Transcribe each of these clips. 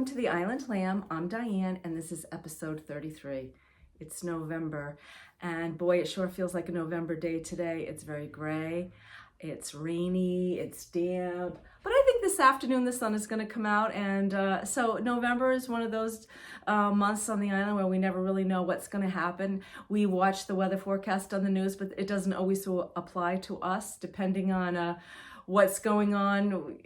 Welcome to the Island Lamb. I'm Diane, and this is episode 33. It's November, and boy, it sure feels like a November day today. It's very gray, it's rainy, it's damp, but I think this afternoon the sun is going to come out, and so November is one of those months on the island where we never really know what's going to happen. We watch the weather forecast on the news, but it doesn't always apply to us, depending on what's going on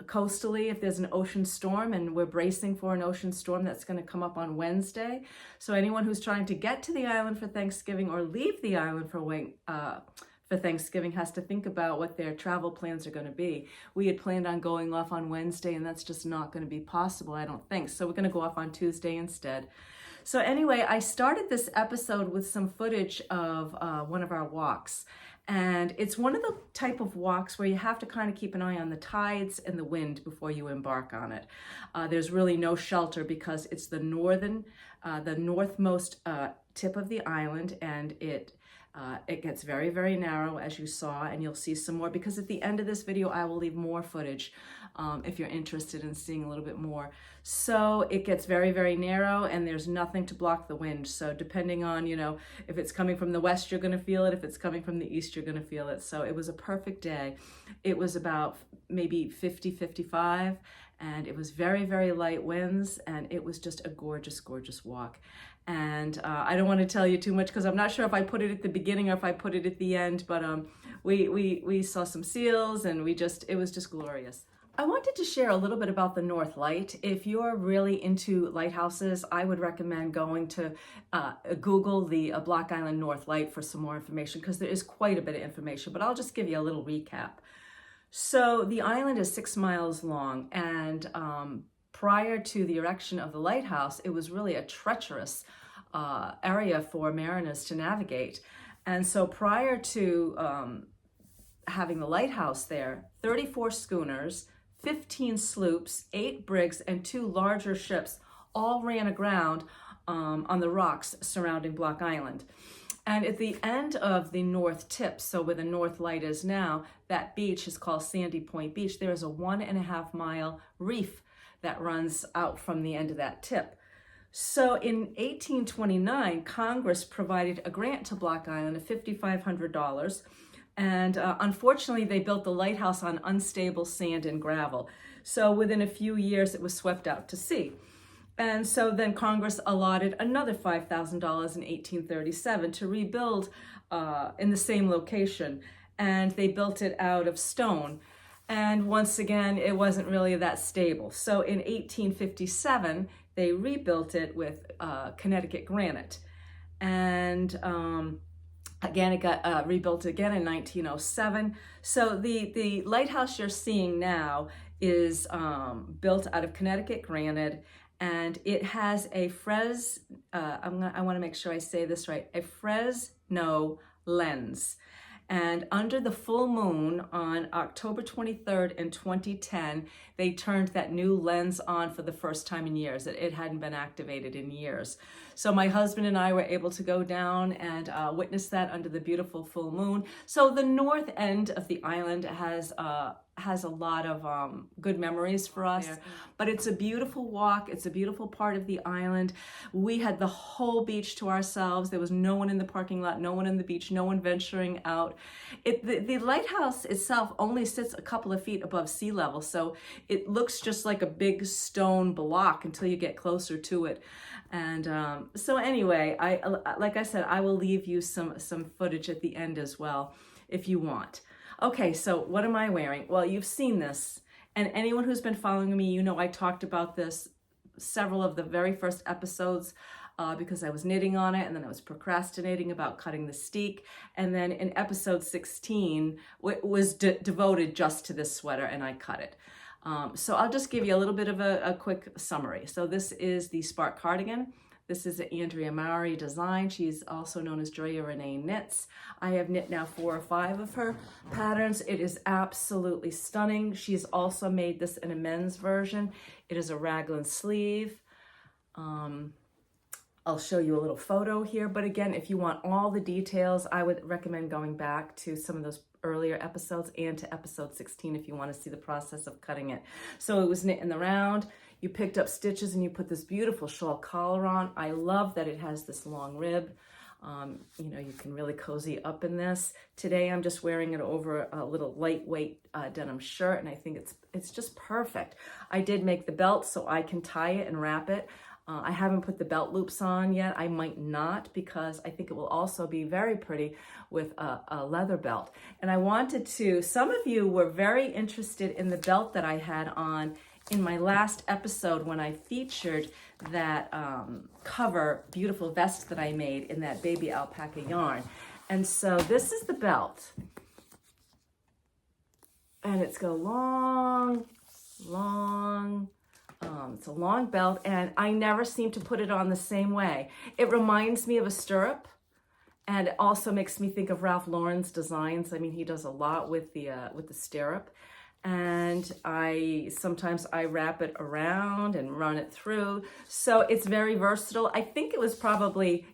coastally. If there's an ocean storm, and we're bracing for an ocean storm that's going to come up on Wednesday. So anyone who's trying to get to the island for Thanksgiving or leave the island for Thanksgiving has to think about what their travel plans are going to be. We had planned on going off on Wednesday, and that's just not going to be possible, I don't think. So we're going to go off on Tuesday instead. So anyway, I started this episode with some footage of one of our walks. And it's one of the type of walks where you have to kind of keep an eye on the tides and the wind before you embark on it. There's really no shelter because it's the northmost tip of the island, and it gets very, very narrow, as you saw, and you'll see some more, because at the end of this video, I will leave more footage if you're interested in seeing a little bit more. So it gets very, very narrow, and there's nothing to block the wind. So depending on, if it's coming from the west, you're going to feel it. If it's coming from the east, you're going to feel it. So it was a perfect day. It was about maybe 50, 55, and it was very, very light winds, and it was just a gorgeous, gorgeous walk. And I don't want to tell you too much because I'm not sure if I put it at the beginning or if I put it at the end, but we saw some seals, and it was just glorious. I wanted to share a little bit about the North Light. If you're really into lighthouses, I would recommend going to Google the Block Island North Light for some more information, because there is quite a bit of information, but I'll just give you a little recap. So the island is 6 miles long, and prior to the erection of the lighthouse, it was really a treacherous area for mariners to navigate. And so prior to having the lighthouse there, 34 schooners, 15 sloops, 8 brigs, and 2 larger ships all ran aground on the rocks surrounding Block Island. And at the end of the north tip, so where the North Light is now, that beach is called Sandy Point Beach. There is a 1.5 mile reef that runs out from the end of that tip. So in 1829, Congress provided a grant to Block Island of $5,500. And unfortunately, they built the lighthouse on unstable sand and gravel. So within a few years, it was swept out to sea. And so then Congress allotted another $5,000 in 1837 to rebuild in the same location. And they built it out of stone. And once again, it wasn't really that stable. So in 1857, they rebuilt it with Connecticut granite. And again, it got rebuilt again in 1907. So the lighthouse you're seeing now is built out of Connecticut granite, and it has a I want to make sure I say this right, a Fresno lens. And under the full moon on October 23rd in 2010, they turned that new lens on for the first time in years. It hadn't been activated in years. So my husband and I were able to go down and witness that under the beautiful full moon. So the north end of the island has a lot of good memories for us, but it's a beautiful walk. It's a beautiful part of the island. We had the whole beach to ourselves. There was no one in the parking lot, no one in the beach, no one venturing out. The lighthouse itself only sits a couple of feet above sea level, so it looks just like a big stone block until you get closer to it. And so anyway, like I said, I will leave you some footage at the end as well if you want. Okay, so what am I wearing? Well, you've seen this, and anyone who's been following me, I talked about this several of the very first episodes because I was knitting on it, and then I was procrastinating about cutting the steek, and then in episode 16, it was devoted just to this sweater, and I cut it. So I'll just give you a little bit of a quick summary. So this is the Spark Cardigan. This is an Andrea Mowry design. She's also known as dreareneeknits. I have knit now 4 or 5 of her patterns. It is absolutely stunning. She's also made this in a men's version. It is a raglan sleeve. I'll show you a little photo here, but again, if you want all the details, I would recommend going back to some of those earlier episodes and to episode 16 if you want to see the process of cutting it. So it was knit in the round. you picked up stitches and you put this beautiful shawl collar on. I love that it has this long rib. You know, you can really cozy up in this. Today I'm just wearing it over a little lightweight denim shirt, and I think it's just perfect. I did make the belt so I can tie it and wrap it. I haven't put the belt loops on yet. I might not, because I think it will also be very pretty with a leather belt. And I wanted to, some of you were very interested in the belt that I had on in my last episode when I featured that cover beautiful vest that I made in that baby alpaca yarn. And so this is the belt. And it's got a long, it's a long belt, and I never seem to put it on the same way. It reminds me of a stirrup, and it also makes me think of Ralph Lauren's designs. I mean, he does a lot with the stirrup. And sometimes I wrap it around and run it through. So it's very versatile. I think it's probably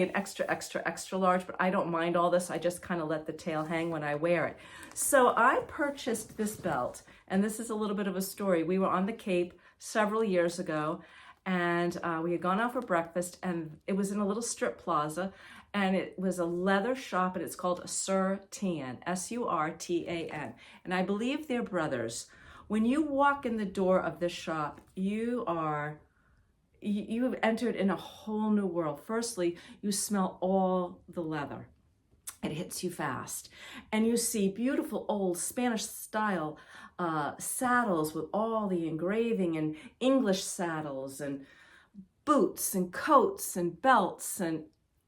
an extra large, but I don't mind all this. I just kind of let the tail hang when I wear it. So I purchased this belt, and this is a little bit of a story. We were on the Cape several years ago, and we had gone out for breakfast, and it was in a little strip plaza, and it was a leather shop, and it's called Surtan, S-U-R-T-A-N. And I believe they're brothers. When you walk in the door of this shop, you have entered in a whole new world. Firstly, you smell all the leather. It hits you fast. And you see beautiful old Spanish style saddles with all the engraving, and English saddles, and boots and coats and belts and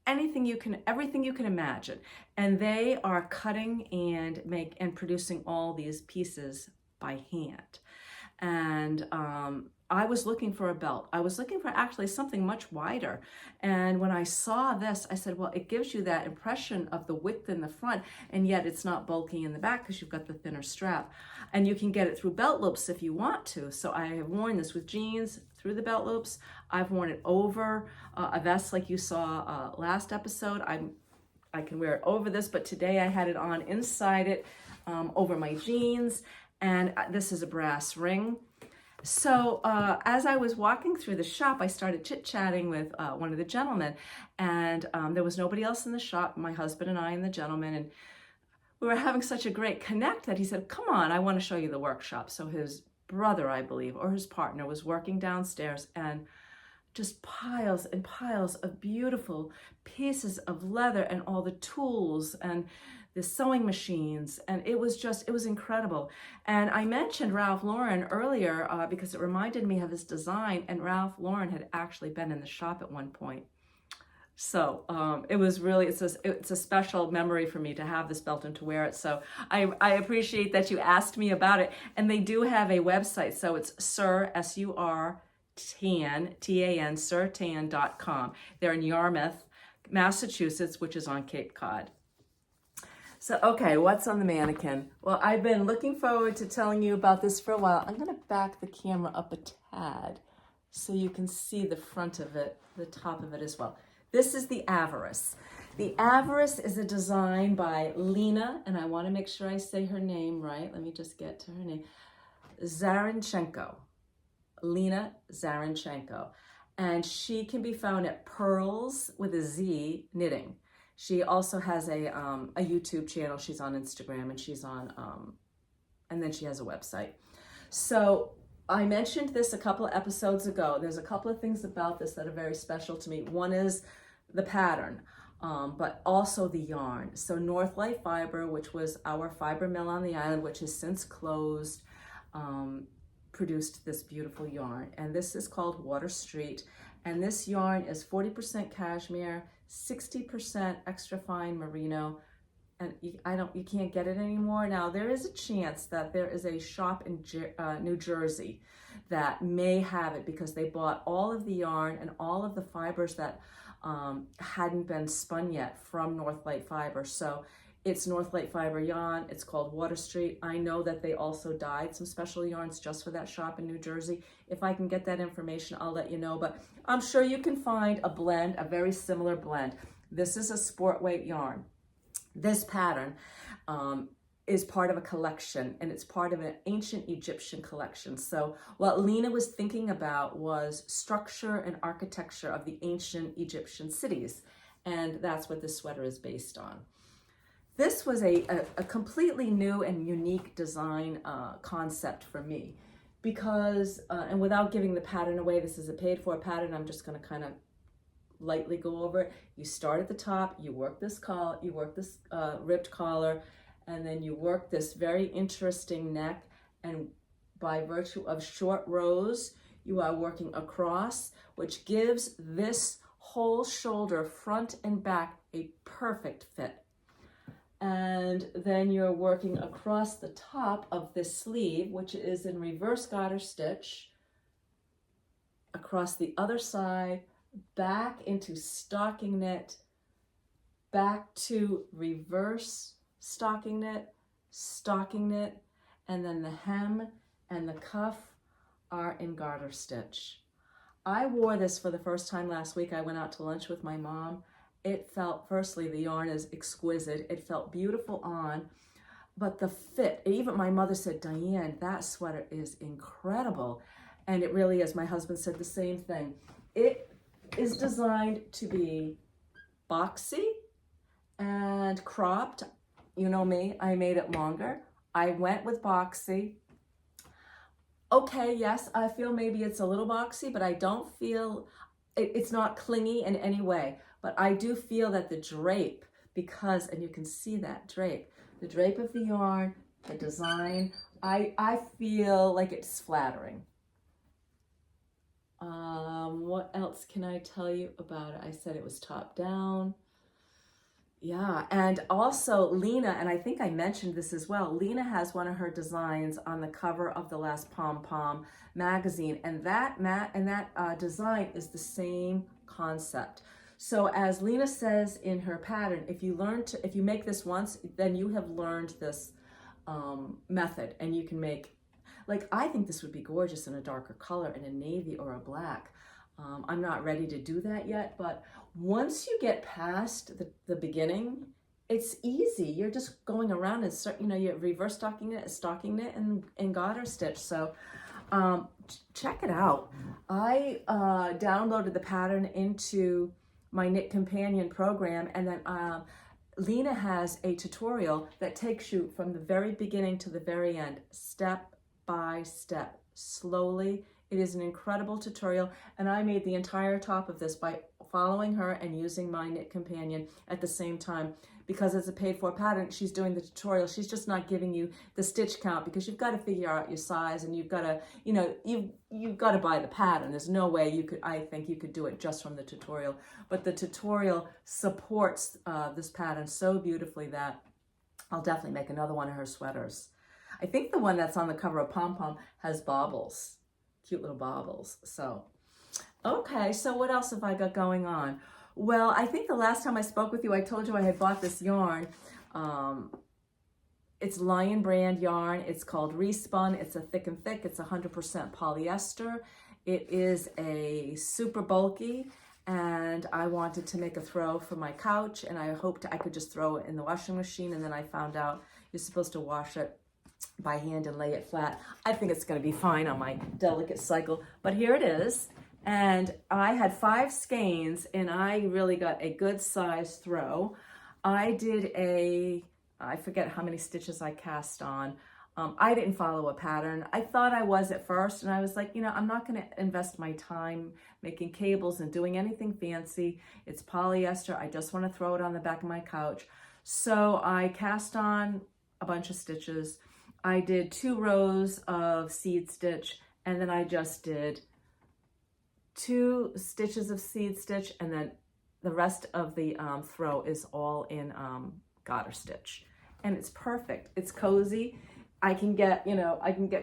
everything you can imagine. And they are cutting and producing all these pieces by hand. And I was looking for a belt. I was looking for actually something much wider. And when I saw this, I said, well, it gives you that impression of the width in the front, and yet it's not bulky in the back because you've got the thinner strap. And you can get it through belt loops if you want to. So I have worn this with jeans through the belt loops. I've worn it over a vest like you saw last episode. I can wear it over this, but today I had it on inside it over my jeans. And this is a brass ring. So as I was walking through the shop, I started chit-chatting with one of the gentlemen, and there was nobody else in the shop, my husband and I and the gentleman, and we were having such a great connect that he said, come on, I want to show you the workshop. So his brother, I believe, or his partner was working downstairs, and just piles and piles of beautiful pieces of leather and all the tools and the sewing machines, and it was incredible. And I mentioned Ralph Lauren earlier because it reminded me of his design, and Ralph Lauren had actually been in the shop at one point. So it's a special memory for me to have this belt and to wear it. So I appreciate that you asked me about it. And they do have a website, so it's Surtan, T-A-N, Surtan.com. They're in Yarmouth, Massachusetts, which is on Cape Cod. So, okay, what's on the mannequin? Well, I've been looking forward to telling you about this for a while. I'm going to back the camera up a tad so you can see the front of it, the top of it as well. This is the Avaris. The Avaris is a design by Lena, and I want to make sure I say her name right. Let me just get to her name. Zharichenko. Lena Zharichenko. And she can be found at Purls with a Z knitting. She also has a YouTube channel. She's on Instagram, and she's on, and then she has a website. So I mentioned this a couple of episodes ago. There's a couple of things about this that are very special to me. One is the pattern, but also the yarn. So Northlight Fiber, which was our fiber mill on the island, which has since closed, produced this beautiful yarn. And this is called Water Street. And this yarn is 40% cashmere, 60% extra fine merino, and you can't get it anymore. Now there is a chance that there is a shop in New Jersey that may have it because they bought all of the yarn and all of the fibers that hadn't been spun yet from Northlight Fiber. So it's Northlight Fiber yarn. It's called Water Street. I know that they also dyed some special yarns just for that shop in New Jersey. If I can get that information, I'll let you know. But I'm sure you can find a blend, a very similar blend. This is a sport weight yarn. This pattern is part of a collection, and it's part of an ancient Egyptian collection. So what Lena was thinking about was structure and architecture of the ancient Egyptian cities, and that's what this sweater is based on. This was a completely new and unique design concept for me because, and without giving the pattern away, this is a paid for pattern, I'm just gonna kind of lightly go over it. You start at the top, you work this collar, you work this ribbed collar, and then you work this very interesting neck, and by virtue of short rows, you are working across, which gives this whole shoulder, front and back, a perfect fit. And then you're working across the top of this sleeve, which is in reverse garter stitch, across the other side, back into stocking knit, back to reverse stocking knit, and then the hem and the cuff are in garter stitch. I wore this for the first time last week. I went out to lunch with my mom. It felt, firstly, the yarn is exquisite. It felt beautiful on, but the fit, even my mother said, Diane, that sweater is incredible. And it really is. My husband said the same thing. It is designed to be boxy and cropped. You know me, I made it longer. I went with boxy. Okay, yes, I feel maybe it's a little boxy, but I don't feel, it's not clingy in any way. But I do feel that the drape, because, and you can see that drape, the drape of the yarn, the design, I feel like it's flattering. What else can I tell you about it? I said it was top down. Yeah, and also Lena, and I think I mentioned this as well, Lena has one of her designs on the cover of the last Pom Pom magazine, and that design is the same concept. So as Lena says in her pattern, if you make this once, then you have learned this method, and you can make, like, I think this would be gorgeous in a darker color, in a navy or a black. I'm not ready to do that yet, but once you get past the beginning, it's easy. You're just going around and start, you're reverse stocking knit, and garter stitch. So check it out. I downloaded the pattern into my Knit Companion program, and then Lena has a tutorial that takes you from the very beginning to the very end, step by step, slowly. It is an incredible tutorial, and I made the entire top of this by following her and using my Knit Companion at the same time. Because it's a paid for pattern, she's doing the tutorial. She's just not giving you the stitch count, because you've got to figure out your size, and you've got to, you've got to buy the pattern. There's no way I think you could do it just from the tutorial. But the tutorial supports this pattern so beautifully that I'll definitely make another one of her sweaters. I think the one that's on the cover of Pom Pom has baubles, cute little baubles. So, okay, so what else have I got going on? Well, I think the last time I spoke with you, I told you I had bought this yarn. It's Lion brand yarn. It's called Respun. It's a thick and thick. It's 100% polyester. It is a super bulky, and I wanted to make a throw for my couch, and I hoped I could just throw it in the washing machine, and then I found out you're supposed to wash it by hand and lay it flat. I think it's going to be fine on my delicate cycle, but here it is. And I had 5 skeins, and I really got a good size throw. I did I forget how many stitches I cast on. I didn't follow a pattern. I thought I was at first, and I was like, I'm not going to invest my time making cables and doing anything fancy. It's polyester. I just want to throw it on the back of my couch. So I cast on a bunch of stitches. I did 2 rows of seed stitch, and then I just did 2 stitches of seed stitch, and then the rest of the throw is all in garter stitch, and it's perfect. It's cozy. I can get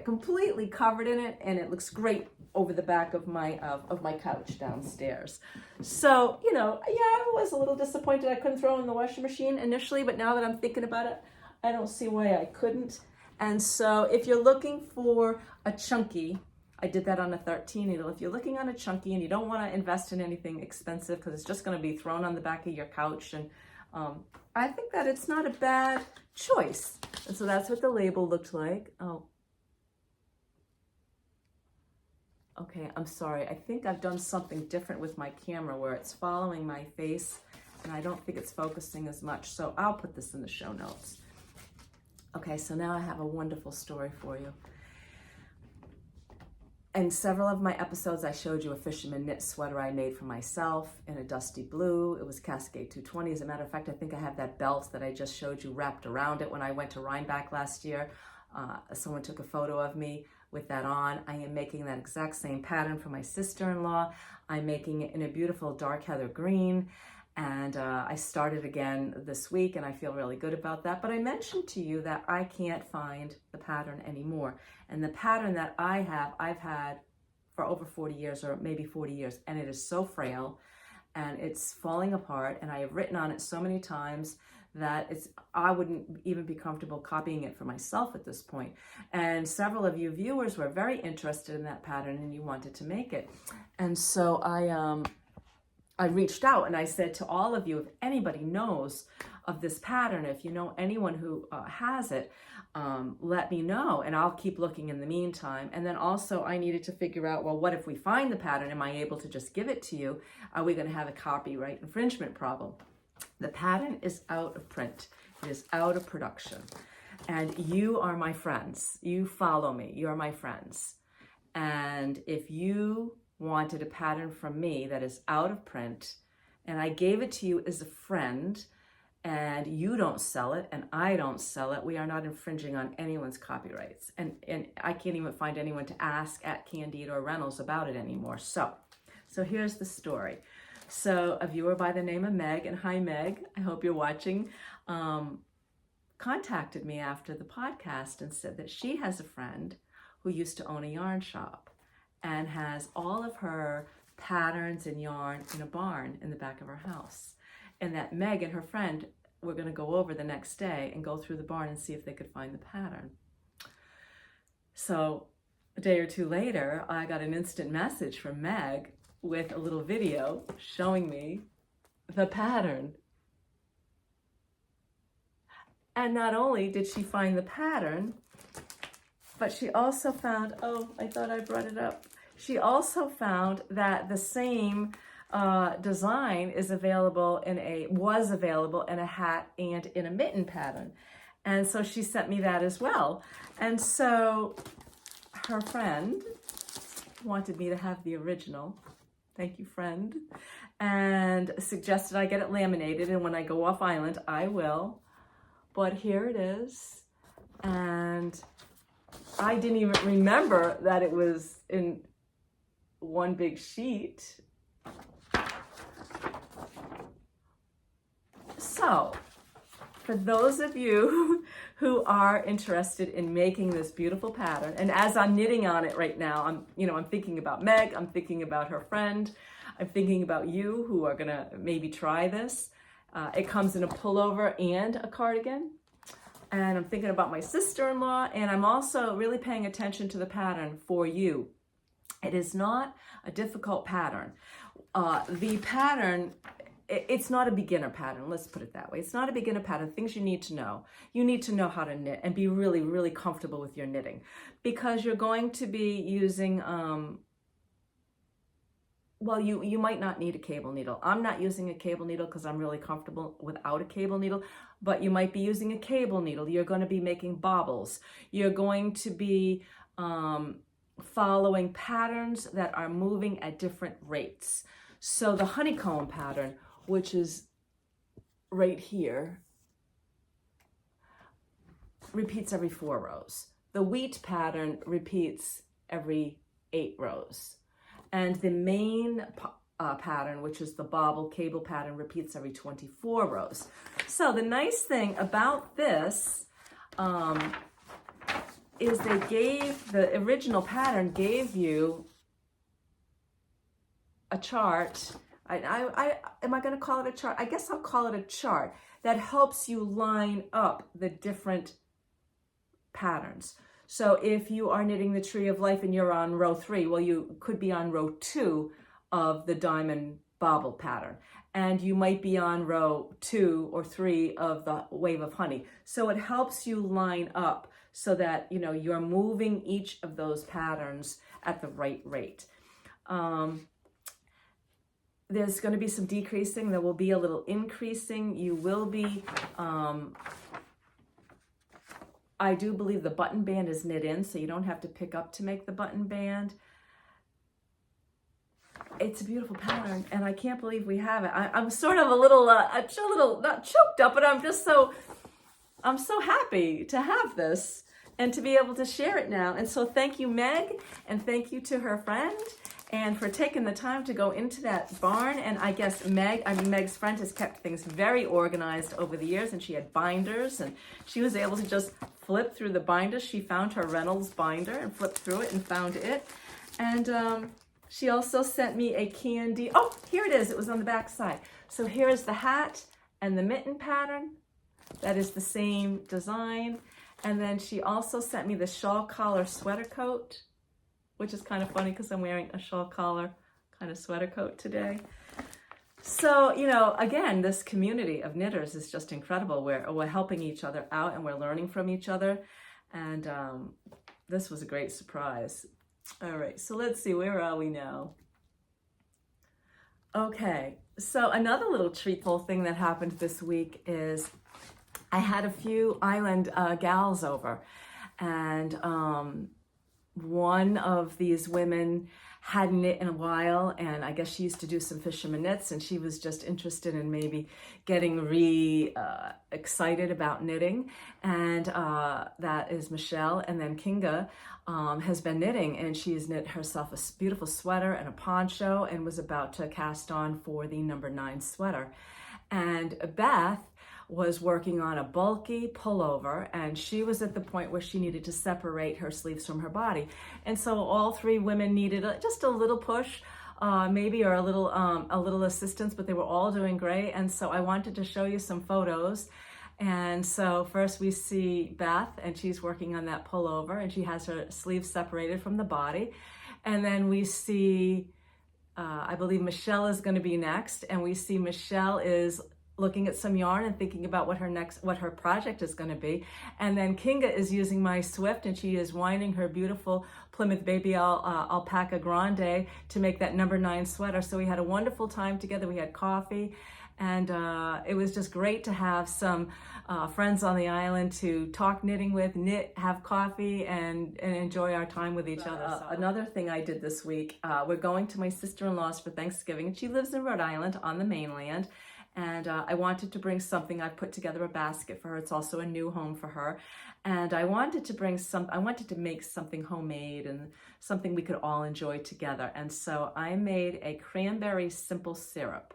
completely covered in it, and it looks great over the back of my couch downstairs. So I was a little disappointed I couldn't throw it in the washing machine initially, but now that I'm thinking about it, I don't see why I couldn't. And so if you're looking for a chunky, I did that on a 13 needle. If you're looking on a chunky and you don't want to invest in anything expensive because it's just going to be thrown on the back of your couch and I think that it's not a bad choice. And so that's what the label looked like. Oh, okay, I'm sorry. I think I've done something different with my camera where it's following my face and I don't think it's focusing as much. So I'll put this in the show notes. Okay, so now I have a wonderful story for you. In several of my episodes, I showed you a fisherman knit sweater I made for myself in a dusty blue. It was Cascade 220. As a matter of fact, I think I have that belt that I just showed you wrapped around it when I went to Rhinebeck last year. Someone took a photo of me with that on. I am making that exact same pattern for my sister-in-law. I'm making it in a beautiful dark heather green. And I started again this week and I feel really good about that. But I mentioned to you that I can't find the pattern anymore. And the pattern that I've had for over 40 years or maybe 40 years. And it is so frail and it's falling apart. And I have written on it so many times that I wouldn't even be comfortable copying it for myself at this point. And several of you viewers were very interested in that pattern and you wanted to make it. And so I reached out and I said to all of you, if anybody knows of this pattern, if you know anyone who has it, let me know and I'll keep looking in the meantime. And then also I needed to figure out, well, what if we find the pattern? Am I able to just give it to you? Are we going to have a copyright infringement problem? The pattern is out of print. It is out of production. And you are my friends. You follow me. You're my friends. And if you wanted a pattern from me that is out of print and I gave it to you as a friend and you don't sell it and I don't sell it, we are not infringing on anyone's copyrights. And I can't even find anyone to ask at Candide or Reynolds about it anymore. So here's the story. So a viewer by the name of Meg, and hi Meg, I hope you're watching, contacted me after the podcast and said that she has a friend who used to own a yarn shop and has all of her patterns and yarn in a barn in the back of her house. And that Meg and her friend were going to go over the next day and go through the barn and see if they could find the pattern. So a day or two later, I got an instant message from Meg with a little video showing me the pattern. And not only did she find the pattern, but she also found, oh, I thought I brought it up. She also found that the same design was available in a hat and in a mitten pattern. And so she sent me that as well. And so her friend wanted me to have the original. Thank you, friend. And suggested I get it laminated. And when I go off island, I will. But here it is. And I didn't even remember that it was in one big sheet. So, for those of you who are interested in making this beautiful pattern, and as I'm knitting on it right now, I'm thinking about Meg, I'm thinking about her friend, I'm thinking about you who are gonna maybe try this. It comes in a pullover and a cardigan. And I'm thinking about my sister-in-law, and I'm also really paying attention to the pattern for you. It is not a difficult pattern. The pattern, it's not a beginner pattern, let's put it that way. It's not a beginner pattern, things you need to know. You need to know how to knit and be really, really comfortable with your knitting because you're going to be using, well, you might not need a cable needle. I'm not using a cable needle because I'm really comfortable without a cable needle, but you might be using a cable needle. You're going to be making bobbles. You're going to be following patterns that are moving at different rates. So the honeycomb pattern, which is right here, repeats every 4 rows. The wheat pattern repeats every 8 rows. And the main pattern, which is the bobble cable pattern, repeats every 24 rows. So the nice thing about this is the original pattern gave you a chart. Am I going to call it a chart? I guess I'll call it a chart that helps you line up the different patterns. So if you are knitting the Tree of Life and you're on row 3, well, you could be on row 2 of the diamond bobble pattern. and you might be on row 2 or 3 of the wave of honey. So it helps you line up so that, you know, you're moving each of those patterns at the right rate. There's going to be some decreasing. There will be a little increasing. You will be, I do believe the button band is knit in, so you don't have to pick up to make the button band. It's a beautiful pattern, and I can't believe we have it. I'm sort of a little not choked up, but I'm so happy to have this and to be able to share it now. And so thank you, Meg, and thank you to her friend, and for taking the time to go into that barn. And I guess Meg's friend has kept things very organized over the years, and she had binders, and she was able to just flip through the binders. She found her Reynolds binder and flipped through it and found it. And she also sent me a candy. Oh, here it is. It was on the back side. So here's the hat and the mitten pattern. That is the same design. And then she also sent me the shawl collar sweater coat, which is kind of funny because I'm wearing a shawl collar kind of sweater coat today. So, you know, again, this community of knitters is just incredible. We're helping each other out and we're learning from each other. And this was a great surprise. All right, so let's see, where are we now? Okay, so another little treatful thing that happened this week is I had a few island gals over, and one of these women hadn't knit in a while, and I guess she used to do some fisherman knits, and she was just interested in maybe getting excited about knitting, and that is Michelle. And then Kinga has been knitting, and she's knit herself a beautiful sweater and a poncho and was about to cast on for the number 9 sweater. And Beth was working on a bulky pullover, and she was at the point where she needed to separate her sleeves from her body. And so all 3 women needed just a little push, maybe, or a little assistance, but they were all doing great. And so I wanted to show you some photos. And so first we see Beth, and she's working on that pullover, and she has her sleeves separated from the body. And then we see, I believe Michelle is going to be next, and we see Michelle is looking at some yarn and thinking about what her project is going to be. And then Kinga is using my Swift, and she is winding her beautiful Plymouth Baby Alpaca Grande to make that number 9 sweater. So we had a wonderful time together. We had coffee, and it was just great to have some friends on the island to talk knitting with, knit, have coffee, and enjoy our time with each other. Another thing I did this week, we're going to my sister-in-law's for Thanksgiving, and she lives in Rhode Island on the mainland. And I wanted to bring something. I put together a basket for her. It's also a new home for her. And I wanted to make something homemade and something we could all enjoy together. And so I made a cranberry simple syrup.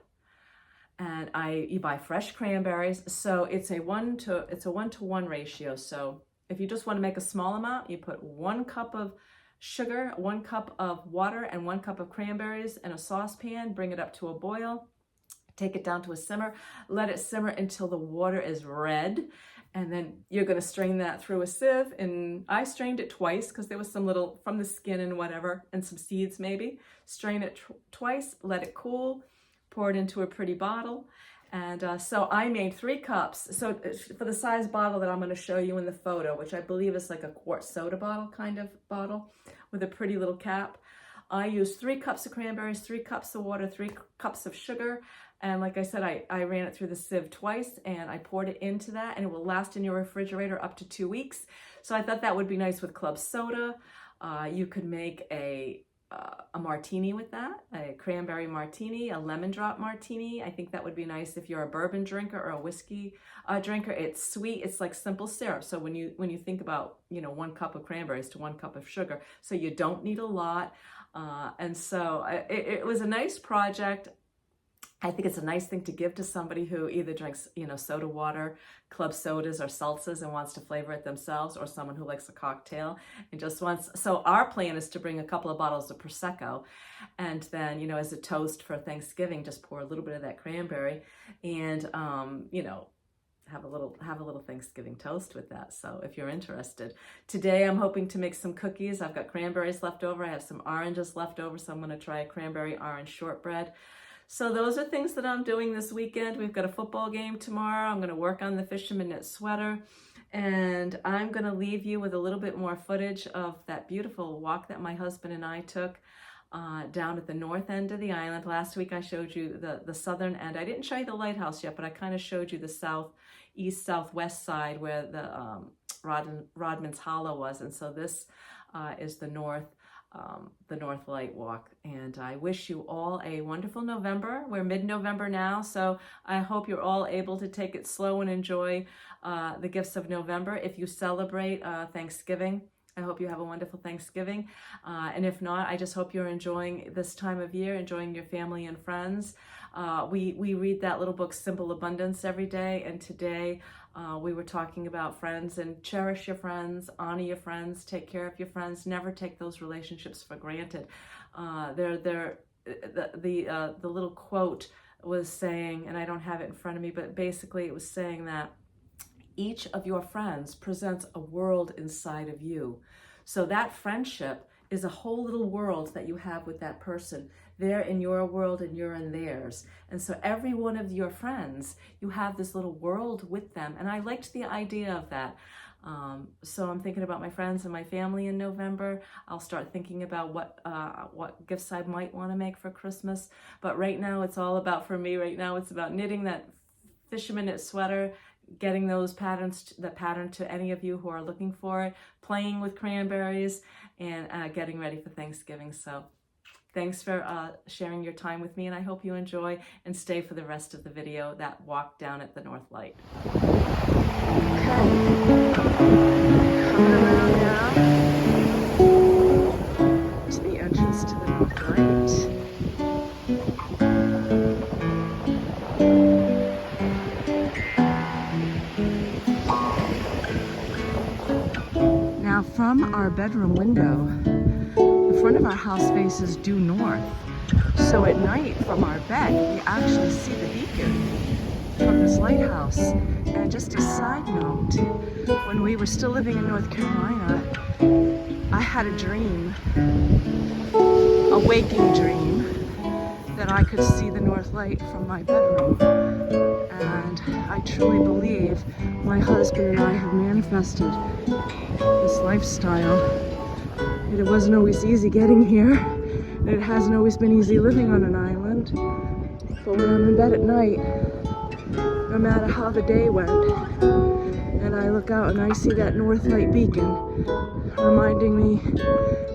And you buy fresh cranberries. So it's a 1-to-1 ratio. So if you just want to make a small amount, you put 1 cup of sugar, 1 cup of water, and 1 cup of cranberries in a saucepan. Bring it up to a boil. Take it down to a simmer, let it simmer until the water is red, and then you're going to strain that through a sieve. And I strained it twice because there was some little from the skin and whatever, and some seeds maybe. Strain it twice, let it cool, pour it into a pretty bottle. And so I made 3 cups. So for the size bottle that I'm going to show you in the photo, which I believe is like a quart soda bottle kind of bottle with a pretty little cap, I used 3 cups of cranberries, 3 cups of water, 3 cups of sugar. And like I said, I ran it through the sieve twice, and I poured it into that, and it will last in your refrigerator up to 2 weeks. So I thought that would be nice with club soda. You could make a martini with that, a cranberry martini, a lemon drop martini. I think that would be nice if you're a bourbon drinker or a whiskey drinker. It's sweet. It's like simple syrup. So when you think about, 1 cup of cranberries to 1 cup of sugar, so you don't need a lot. And so it was a nice project. I think it's a nice thing to give to somebody who either drinks, soda water, club sodas, or salsas and wants to flavor it themselves, or someone who likes a cocktail and just wants. So our plan is to bring a couple of bottles of Prosecco, and then, as a toast for Thanksgiving, just pour a little bit of that cranberry, and have a little Thanksgiving toast with that. So if you're interested, today I'm hoping to make some cookies. I've got cranberries left over. I have some oranges left over, so I'm going to try a cranberry orange shortbread. So those are things that I'm doing this weekend. We've got a football game tomorrow. I'm going to work on the fisherman knit sweater. And I'm going to leave you with a little bit more footage of that beautiful walk that my husband and I took down at the north end of the island. Last week I showed you the southern end. I didn't show you the lighthouse yet, but I kind of showed you the southeast, southwest side where the Rodman's Hollow was. And so this is the North Light Walk. And I wish you all a wonderful November. We're mid-November now, so I hope you're all able to take it slow and enjoy the gifts of November. If you celebrate Thanksgiving, I hope you have a wonderful Thanksgiving. And if not, I just hope you're enjoying this time of year, enjoying your family and friends. We read that little book, Simple Abundance, every day. And today we were talking about friends, and cherish your friends, honor your friends, take care of your friends, never take those relationships for granted. The little quote was saying, and I don't have it in front of me, but basically it was saying that each of your friends presents a world inside of you. So that friendship is a whole little world that you have with that person. They're in your world and you're in theirs. And so every one of your friends, you have this little world with them. And I liked the idea of that. So I'm thinking about my friends and my family in November. I'll start thinking about what gifts I might want to make for Christmas. But right now it's all about, for me right now, it's about knitting that fisherman knit sweater, getting those patterns, the pattern to any of you who are looking for it, playing with cranberries, and getting ready for Thanksgiving. So thanks for sharing your time with me, and I hope you enjoy and stay for the rest of the video, that walk down at the North Light. Okay, coming around now to the entrance to the North Light. Now from our bedroom window, the front of our house faces due north. So at night from our bed, we actually see the beacon from this lighthouse. And just a side note, when we were still living in North Carolina, I had a dream, a waking dream, that I could see the North Light from my bedroom. And I truly believe my husband and I have manifested this lifestyle. And it wasn't always easy getting here, and it hasn't always been easy living on an island. But when I'm in bed at night, no matter how the day went, and I look out and I see that North Light beacon, reminding me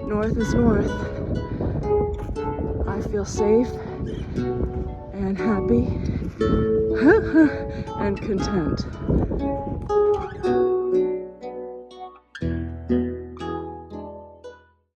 north is north, I feel safe and happy and content.